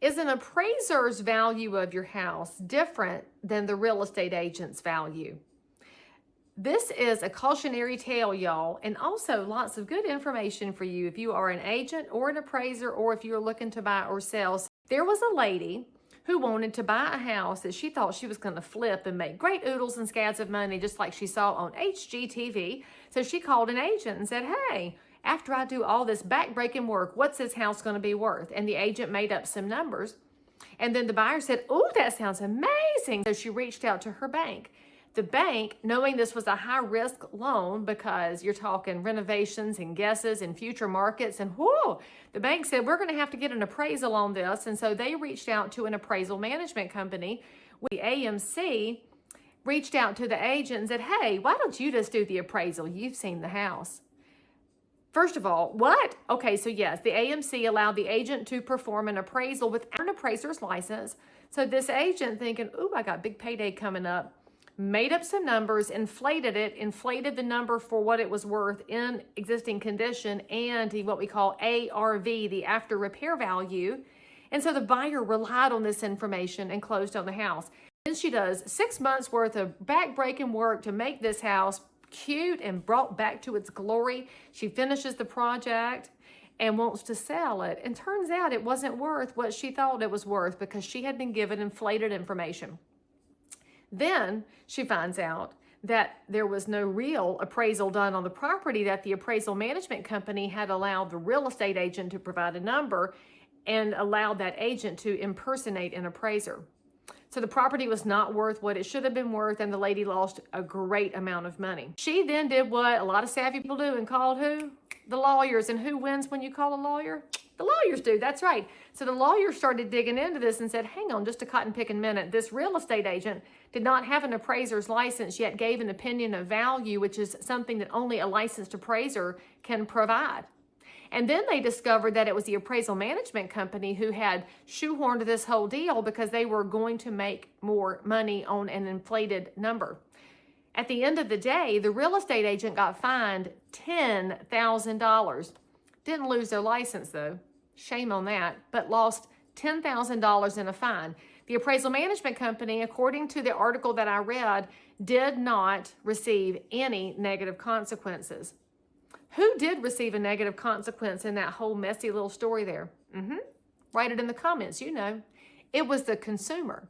Is an appraiser's value of your house different than the real estate agent's value? This is a cautionary tale, y'all, and also lots of good information for you if you are an agent or an appraiser or if you're looking to buy or sell. There was a lady who wanted to buy a house that she thought she was going to flip and make great oodles and scads of money, just like she saw on HGTV. So she called an agent and said, hey, after I do all this back-breaking work, what's this house going to be worth? And the agent made up some numbers. And then the buyer said, oh, that sounds amazing. So she reached out to her bank. The bank, knowing this was a high-risk loan because you're talking renovations and guesses and future markets, and whoa, the bank said, we're going to have to get an appraisal on this. And so they reached out to an appraisal management company. The AMC reached out to the agent and said, hey, why don't you just do the appraisal? You've seen the house. First of all, what? Okay, so yes, the AMC allowed the agent to perform an appraisal without an appraiser's license. So this agent thinking, ooh, I got big payday coming up, made up some numbers, inflated the number for what it was worth in existing condition and what we call ARV, the after repair value. And so the buyer relied on this information and closed on the house. Then she does 6 months worth of back-breaking work to make this house cute and brought back to its glory. She finishes the project and wants to sell it. And turns out it wasn't worth what she thought it was worth because she had been given inflated information. Then she finds out that there was no real appraisal done on the property, that the appraisal management company had allowed the real estate agent to provide a number and allowed that agent to impersonate an appraiser. So the property was not worth what it should have been worth, and the lady lost a great amount of money. She then did what a lot of savvy people do and called who? The lawyers. And who wins when you call a lawyer? The lawyers do, that's right. So the lawyers started digging into this and said, hang on just a cotton picking minute. This real estate agent did not have an appraiser's license, yet gave an opinion of value, which is something that only a licensed appraiser can provide. And then they discovered that it was the appraisal management company who had shoehorned this whole deal because they were going to make more money on an inflated number. At the end of the day, the real estate agent got fined $10,000. Didn't lose their license though. Shame on that, but lost $10,000 in a fine. The appraisal management company, according to the article that I read, did not receive any negative consequences. Who did receive a negative consequence in that whole messy little story there? Write it in the comments, you know. It was the consumer.